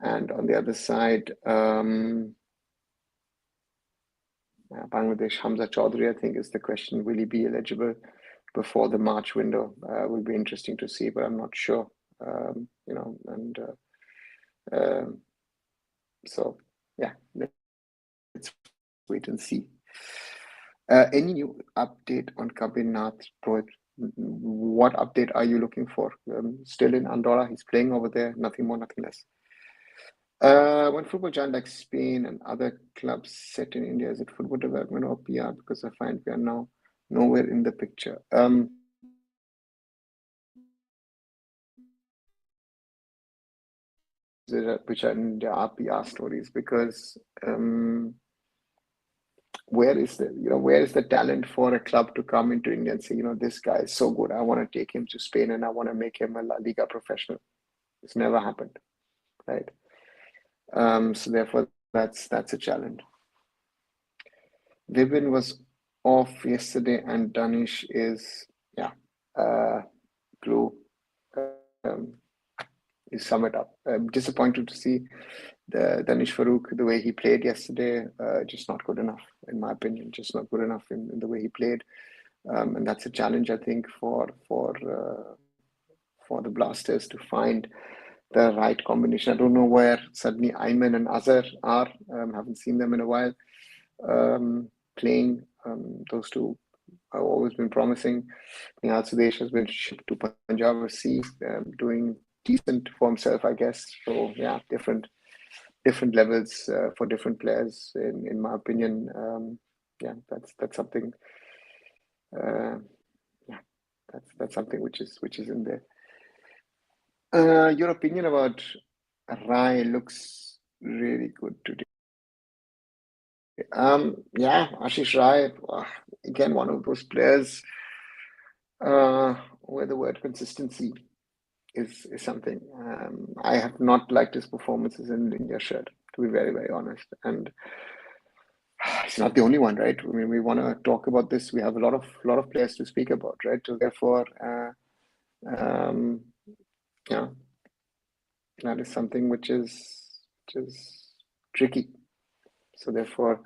And on the other side, Bangladesh, Hamza Chaudhry, I think, is the question. Will he be eligible before the March window? Will be interesting to see, but I'm not sure. So yeah, let's wait and see. Any new update on Kabirnath, Rohit? What update are you looking for? Still in Andorra, he's playing over there. Nothing more, nothing less. When football giant like Spain and other clubs set in India, is it football development or PR? Because I find we are now nowhere in the picture. Which are in the PR stories, because where is the talent for a club to come into India and say, this guy is so good, I want to take him to Spain and I want to make him a La Liga professional. It's never happened, right? So therefore, that's a challenge. Vibin was off yesterday, and Danish is glue. You sum it up. I'm disappointed to see the Danish Farouk, the way he played yesterday, just not good enough, in my opinion. Just not good enough in the way he played, and that's a challenge, I think, for the Blasters to find the right combination. I don't know where suddenly Ayman and Azhar are. Haven't seen them in a while playing. Those two have always been promising. Nihal Sudesh has been shipped to Punjab FC, doing decent for himself, I guess. So yeah, different levels for different players, in my opinion. That's something. That's something which is in there. Your opinion about Rai looks really good today. Ashish Rai, again, one of those players where the word consistency is something. I have not liked his performances in the India shirt, to be very, very honest. And it's not the only one, right? I mean, we want to talk about this. We have a lot of players to speak about, right? So therefore, that is something which is tricky. So therefore,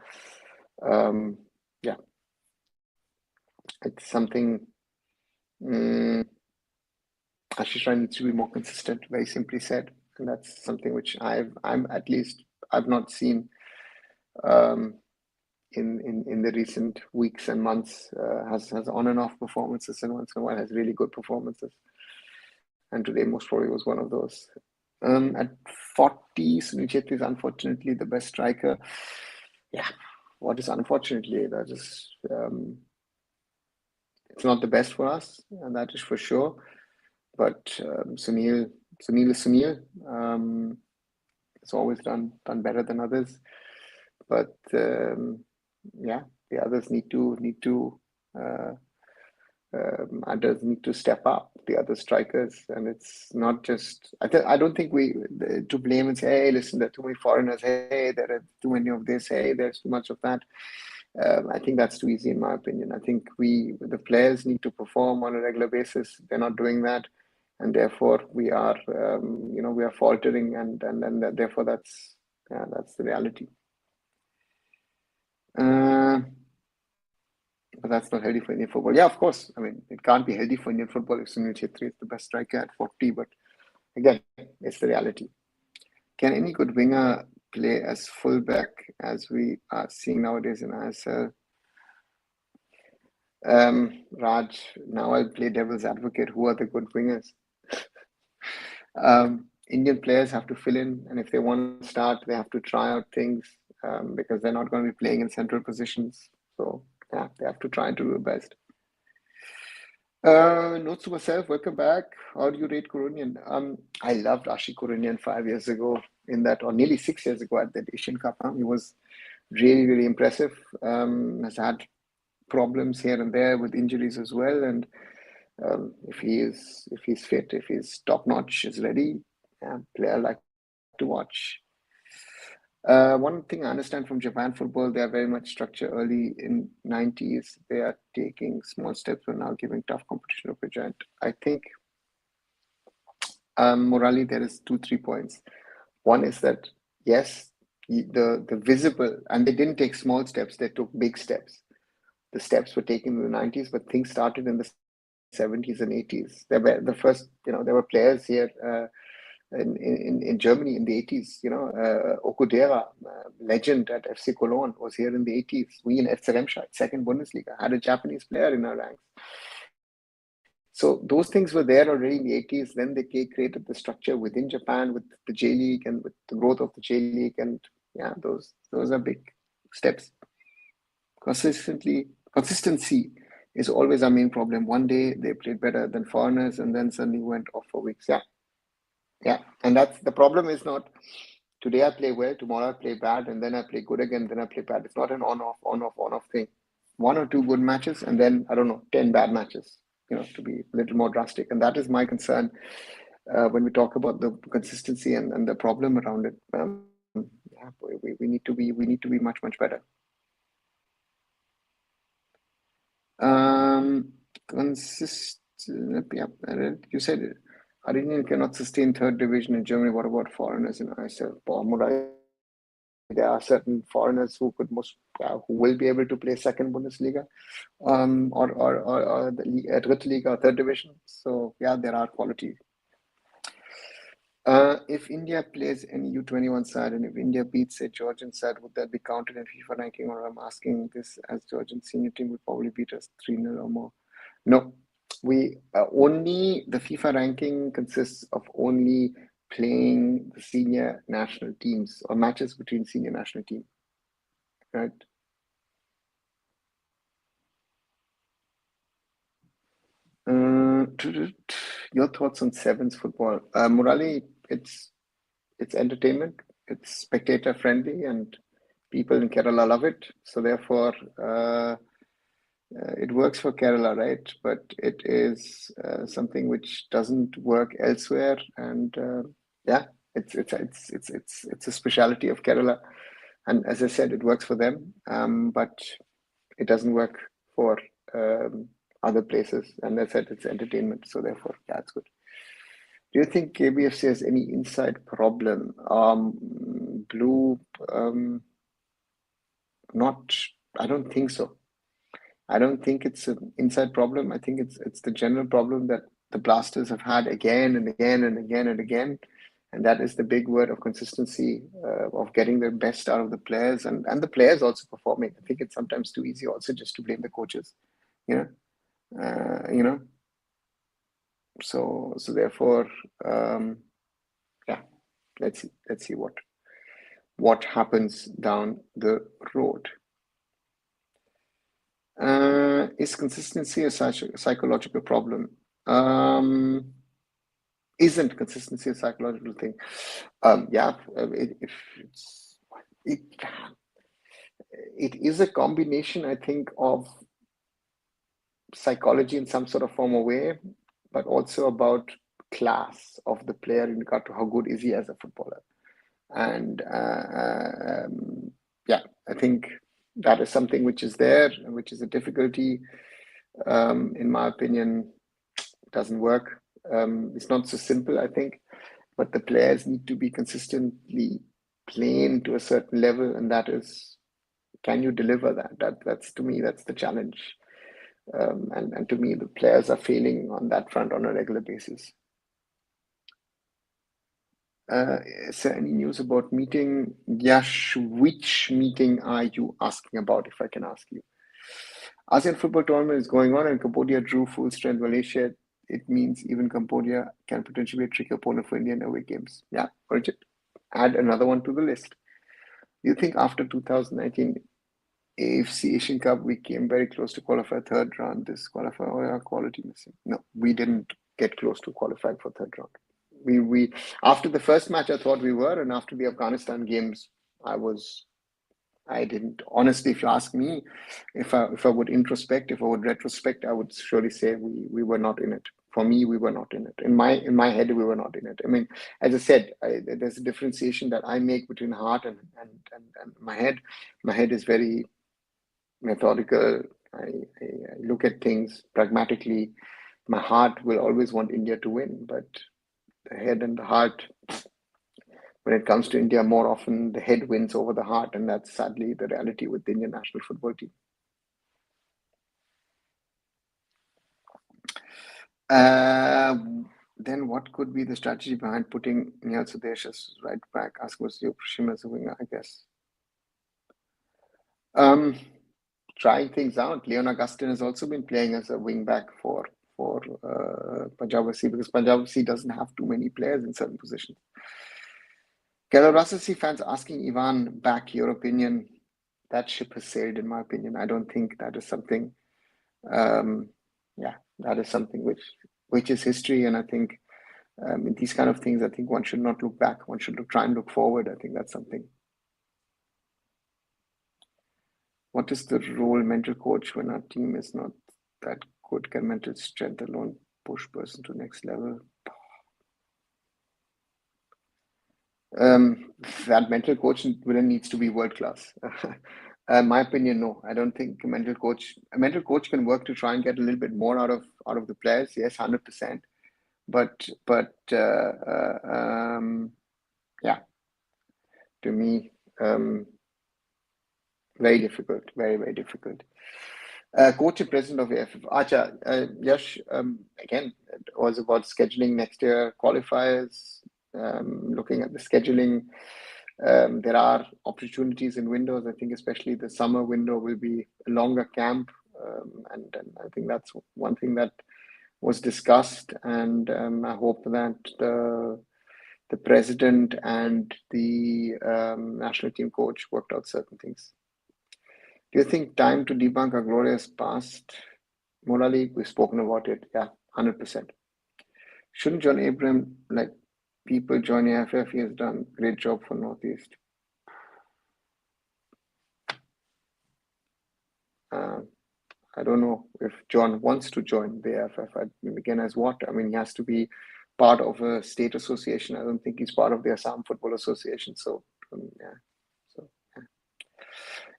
it's something. Ashish Rai needs to be more consistent, very simply said, and that's something which I've not seen in the recent weeks and months. Has on and off performances, and once in a while has really good performances. And today most probably was one of those. At 40, Sunil Chhetri is unfortunately the best striker. Yeah, what is unfortunately? That is, it's not the best for us, and that is for sure. But Sunil is Sunil. It's always done better than others. But the others need to others need to step up, the other strikers, and it's not just. I don't think we to blame and say, hey, listen, there are too many foreigners. Hey, there are too many of this. Hey, there's too much of that. I think that's too easy, in my opinion. I think the players need to perform on a regular basis. They're not doing that, and therefore we are faltering, and therefore that's the reality. But that's not healthy for Indian football. Yeah, of course. I mean, it can't be healthy for Indian football if Sunil Chhetri is the best striker at 40. But again, it's the reality. Can any good winger play as fullback as we are seeing nowadays in ISL? Raj, now I'll play devil's advocate. Who are the good wingers? Indian players have to fill in, and if they want to start, they have to try out things because they're not going to be playing in central positions. So yeah, they have to try and do the best. Notes to myself, welcome back. How do you rate Kurunian? I loved Ashi Kurunian 5 years ago or nearly 6 years ago at that Asian Cup. He was really, really impressive. Has had problems here and there with injuries as well, and if he's fit, if he's top notch, is ready, yeah, player like to watch. One thing I understand from Japan football, they are very much structured early in 90s. They are taking small steps and now giving tough competition of a giant. I think morally there is 2 3 points. One is that yes, the visible, and they didn't take small steps, they took big steps. The steps were taken in the 90s, but things started in the 70s and 80s. There were the first, there were players here in Germany in the 80s. Okudera, legend at FC Cologne, was here in the 80s. We in FC Remscheid, second Bundesliga, had a Japanese player in our ranks. So those things were there already in the 80s. Then they created the structure within Japan with the J League and with the growth of the J League, and yeah, those are big steps. Consistency is always our main problem. One day they played better than foreigners, and then suddenly went off for weeks. Yeah, and that's the problem. Is not today I play well, tomorrow I play bad, and then I play good again, then I play bad. It's not an on-off thing. 1 or 2 good matches, and then I don't know, 10 bad matches. To be a little more drastic, and that is my concern when we talk about the consistency and the problem around it. Yeah, we need to be much better. Consistent. Yeah, you said Argentine cannot sustain third division in Germany. What about foreigners in ISL? There are certain foreigners who who will be able to play second Bundesliga, or the Drittliga or third division. So yeah, there are quality. If India plays any U21 side, and if India beats a Georgian side, would that be counted in FIFA ranking? Or I'm asking this as Georgian senior team would probably beat us 3-0 or more. No, we only the FIFA ranking consists of only playing the senior national teams or matches between senior national team, right? Your thoughts on sevens football? Murali, it's entertainment, it's spectator friendly, and people in Kerala love it. So therefore, it works for Kerala, right? But it is something which doesn't work elsewhere, and yeah, it's a speciality of Kerala. And as I said, it works for them, but it doesn't work for other places. And as I said, it's entertainment, so therefore, yeah, it's good. Do you think KBFC has any inside problem? Blue, not. I don't think so. I don't think it's an inside problem. I think it's the general problem that the Blasters have had again and again and again and again, and that is the big word of consistency, of getting the best out of the players, and the players also performing. I think it's sometimes too easy also just to blame the coaches, you know. So therefore, yeah, let's see what happens down the road. Is consistency a psychological problem? Isn't consistency a psychological thing? Yeah, it is a combination, I think, of psychology in some sort of form or way, but also about class of the player in regard to how good is he as a footballer. And yeah, I think that is something which is there, which is a difficulty. In my opinion, doesn't work. It's not so simple, I think, but the players need to be consistently playing to a certain level, and that is, can you deliver that? That's to me, that's the challenge. And to me, the players are failing on that front on a regular basis. Is there any news about meeting? Yash, which meeting are you asking about, if I can ask you? ASEAN football tournament is going on, and Cambodia drew full strength Malaysia. It means even Cambodia can potentially be a tricky opponent for Indian away games. Yeah, Origin. Add another one to the list. Do you think after 2019 AFC Asian Cup, we came very close to qualify third round? This qualifier quality missing? No, we didn't get close to qualifying for third round. We after the first match, I thought we were, and after the Afghanistan games, I I didn't. Honestly, if you ask me, if I would introspect, if I would retrospect, I would surely say we were not in it. For me, we were not in it. In my head, we were not in it. I mean, as I said, there's a differentiation that I make between heart and my head. My head is very methodical. I look at things pragmatically. My heart will always want India to win, but the head and the heart, when it comes to India, more often the head wins over the heart, and that's sadly the reality with the Indian national football team. Then what could be the strategy behind putting Nihal Sudesh as right back, Asmus Yoshim as a winger, I guess? Trying things out. Leon Augustine has also been playing as a wing back for Punjab FC, because Punjab FC doesn't have too many players in certain positions. Galatasaray fans asking Ivan back, your opinion. That ship has sailed, in my opinion. I don't think that is something. That is something which is history, and I think in these kind of things, I think one should not look back. One should try and look forward. I think that's something. What is the role mental coach when our team is not that good? Can mental strength alone push person to next level? That mental coach needs to be world class. My opinion, no. I don't think a mental coach can work to try and get a little bit more out of the players. Yes, 100%. But to me, very difficult, very, very difficult. Coach and president of AIFF, Acha, Yash, again, it was about scheduling next year qualifiers, looking at the scheduling. There are opportunities in windows. I think especially the summer window will be a longer camp. And I think that's one thing that was discussed. And I hope that the president and the national team coach worked out certain things. Do you think time to debunk our glorious past? Morally, we've spoken about it. Yeah, 100%. Shouldn't John Abraham, like people join AIFF? He has done a great job for Northeast. I don't know if John wants to join the AIFF. Again, as what? I mean, he has to be part of a state association. I don't think he's part of the Assam Football Association. So, yeah.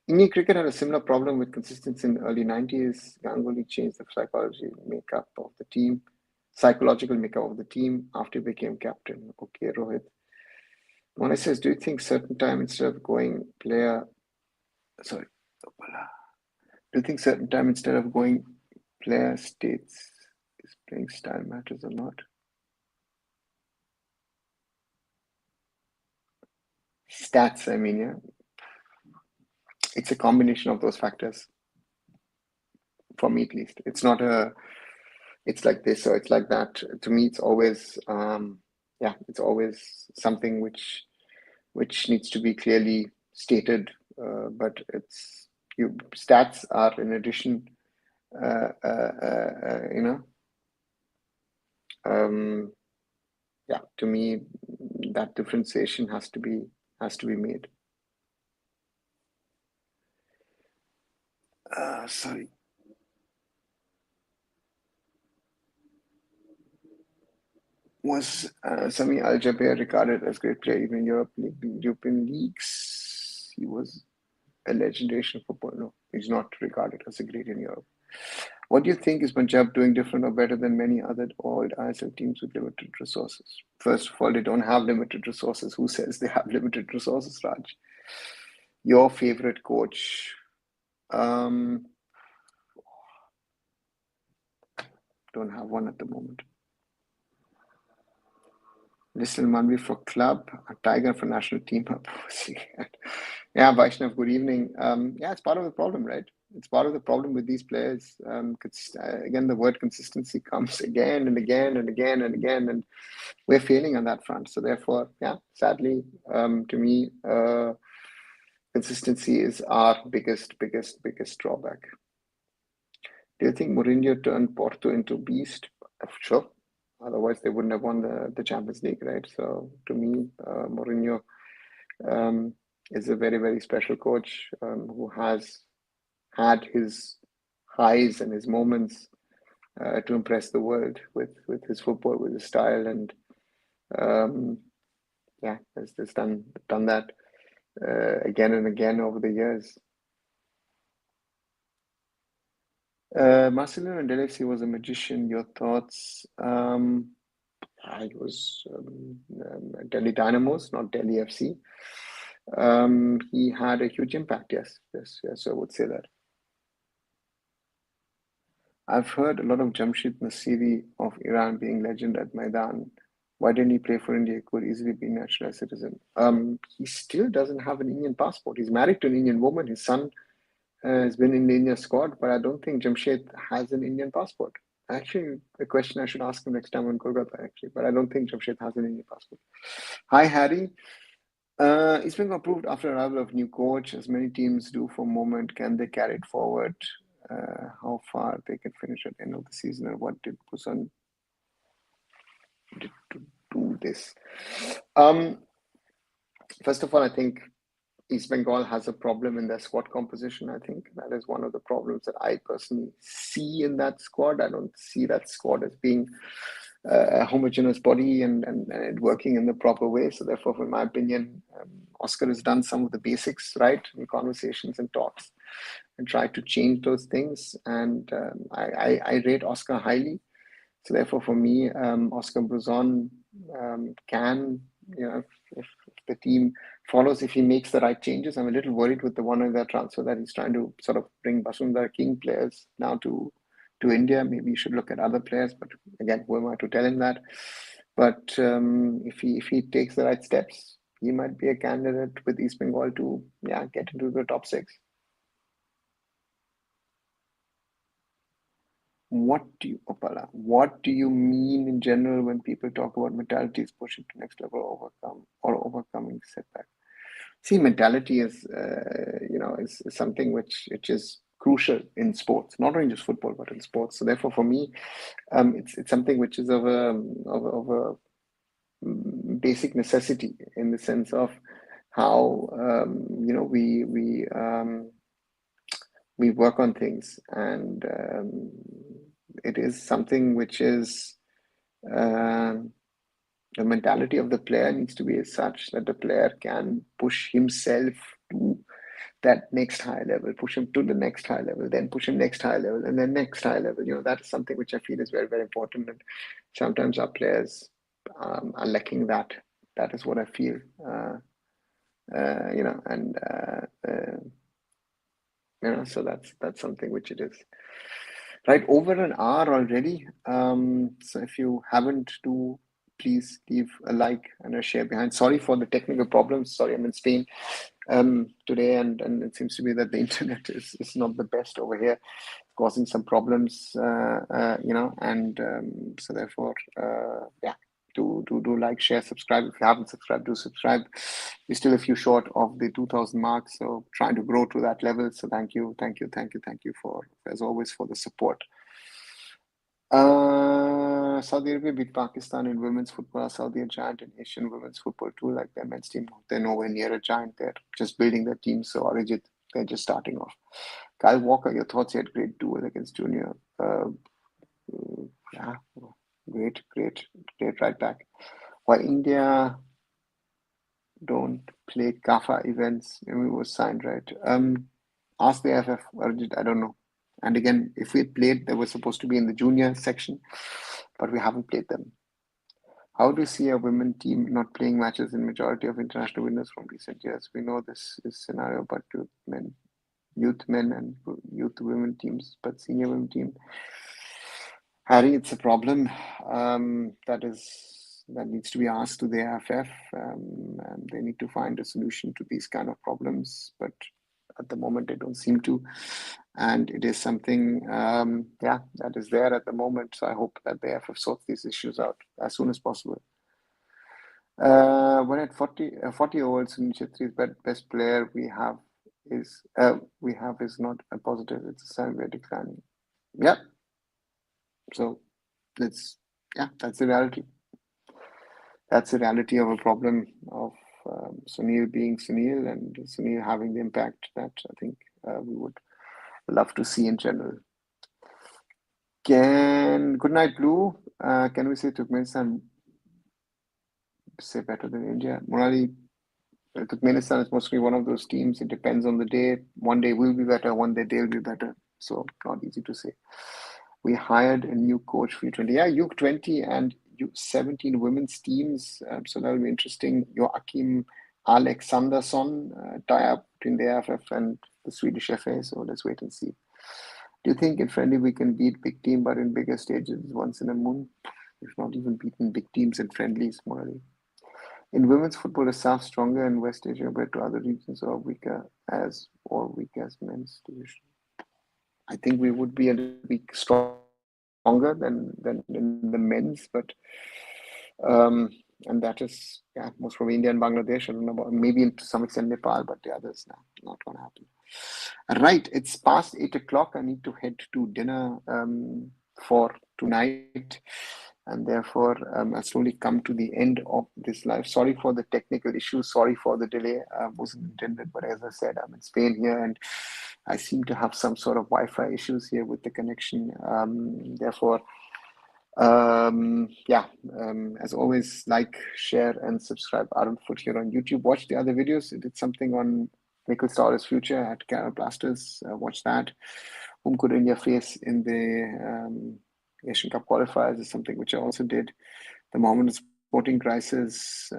Indian cricket had a similar problem with consistency in the early 90s. Ganguly changed the psychological makeup of the team after he became captain. Okay, Rohit. Mona says, do you think certain time instead of going player states is playing style matters or not? Stats, I mean, yeah. It's a combination of those factors. For me, at least. It's not it's like this or it's like that. To me, it's always, it's always something which needs to be clearly stated. But stats are in addition, to me, that differentiation has to be made. Sorry. Was Sami Al-Jaber regarded as great player even in European leagues? He was a legendary football. No, he's not regarded as a great in Europe. What do you think is Punjab doing different or better than many other old ISL teams with limited resources? First of all, they don't have limited resources. Who says they have limited resources, Raj? Your favorite coach? Don't have one at the moment. Listen, Manvi for club, a Tiger for national team. Yeah, Vaishnav, good evening. It's part of the problem, right? It's part of the problem with these players. Again, the word consistency comes again and again and again and again, and we're failing on that front. So therefore, sadly, to me, consistency is our biggest drawback. Do you think Mourinho turned Porto into beast? Sure. Otherwise, they wouldn't have won the Champions League, right? So to me, Mourinho, is a very, very special coach who has had his highs and his moments to impress the world with his football, with his style, and um, yeah, has done that again and again over the years. Marcelino and Delefsi was a magician. Your thoughts? It was Delhi Dynamos, not Delhi FC. He had a huge impact. Yes, yes, yes. I would say that. I've heard a lot of Jamshid Nasiri of Iran being legend at Maidan. Why didn't he play for India? He could easily be naturalized citizen. He still doesn't have an Indian passport. He's married to an Indian woman. His son has been in the India squad, but I don't think Jamshid has an Indian passport. Actually, a question I should ask him next time on Kolkata, actually, but I don't think Jamshid has an Indian passport. Hi, Harry. It's been approved after arrival of new coach, as many teams do for a moment. Can they carry it forward? How far they can finish at the end of the season, and what did Busan did to do this? First of all, I think East Bengal has a problem in their squad composition. I think that is one of the problems that I personally see in that squad. I don't see that squad as being a homogeneous body and working in the proper way. So therefore, in my opinion, Oscar has done some of the basics right in conversations and talks and tried to change those things. And I rate Oscar highly. So therefore, for me, Oscar Bruzon can, if the team follows, if he makes the right changes. I'm a little worried with the one of that transfer that he's trying to sort of bring Basundhara King players now to India. Maybe you should look at other players, but again, who am I to tell him that? But if he takes the right steps, he might be a candidate with East Bengal to get into the top 6. What do you mean in general when people talk about mentality is pushing to next level, overcoming setback? See, mentality is is something which is crucial in sports, not only just football but in sports. So therefore, for me, it's something which is of a basic necessity in the sense of how we work on things, and it is something which is the mentality of the player needs to be as such that the player can push himself to that next high level, push him to the next high level, then push him next high level, and then next high level. That is something which I feel is very, very important. And sometimes our players are lacking that. That is what I feel. So that's something which it is. Right, over an hour already. So if you haven't, please leave a like and a share behind. Sorry for the technical problems. Sorry, I'm in Spain today, and it seems to be that the internet is not the best over here, causing some problems. And so therefore, do like, share, subscribe. If you haven't subscribed, do subscribe. We're still a few short of the 2,000 mark, so trying to grow to that level. So thank you for, as always, for the support. Saudi Arabia beat Pakistan in women's football. Saudi a giant in Asian women's football too, like their men's team. They're nowhere near a giant. They're just building their team. So Arijit, they're just starting off. Kyle Walker, your thoughts? He had great duel against Junior. Great right back. Why India don't play CAFA events? It was signed, right? Ask the AIFF, Arjit, I don't know. And again, if we played, they were supposed to be in the junior section, but we haven't played them. How do you see a women team not playing matches in majority of international winners from recent years? We know this is scenario, but youth men and youth women teams, but senior women team. Harry, it's a problem that needs to be asked to the AIFF. And they need to find a solution to these kind of problems, but at the moment they don't seem to. And it is something, that is there at the moment. So I hope that the AIFF sorts these issues out as soon as possible. When at 40-year-old Sunil Chetri's best player we have is not a positive. It's a sign we're declining. Yeah. So that's the reality. That's the reality of a problem of Sunil being Sunil and Sunil having the impact that I think we would love to see in general. Good night, Blue. Can we say Turkmenistan say better than India? Morali, Turkmenistan is mostly one of those teams. It depends on the day. One day will be better, one day they'll be better. So not easy to say. We hired a new coach for U20. Yeah, U20 and U17 women's teams. So that'll be interesting. Joachim Alexandersson tie-up between the AIFF and the Swedish FA. So let's wait and see. Do you think in friendly we can beat big team, but in bigger stages once in a moon? We've not even beaten big teams in friendlies, Morally. In women's football, is South stronger in West Asia compared to other regions, or weak as men's division? I think we would be a week stronger than in the men's, but and that is most probably India and Bangladesh. I don't know about, maybe to some extent Nepal, but the others not going to happen. Right, it's past 8 o'clock. I need to head to dinner for tonight, and therefore I'll slowly come to the end of this live. Sorry for the technical issues. Sorry for the delay. Wasn't intended, but as I said, I'm in Spain here, and I seem to have some sort of Wi-Fi issues here with the connection. Therefore, as always, like, share, and subscribe. Arunfoot here on YouTube. Watch the other videos. I did something on Mikel Starr's future at Kerala Blasters. Watch that. Whom could India face in the Asian Cup qualifiers is something which I also did. The Mohammedan sporting crisis,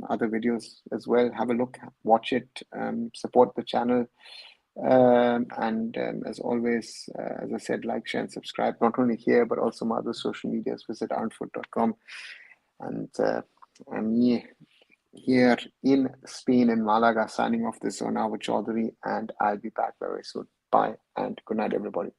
other videos as well. Have a look, watch it, support the channel. As always, as I said, like, share, and subscribe, not only here, but also my other social medias. Visit arunfoot.com. And I'm here in Spain, in Malaga, signing off this on Chaudhary, and I'll be back very soon. Bye, and good night, everybody.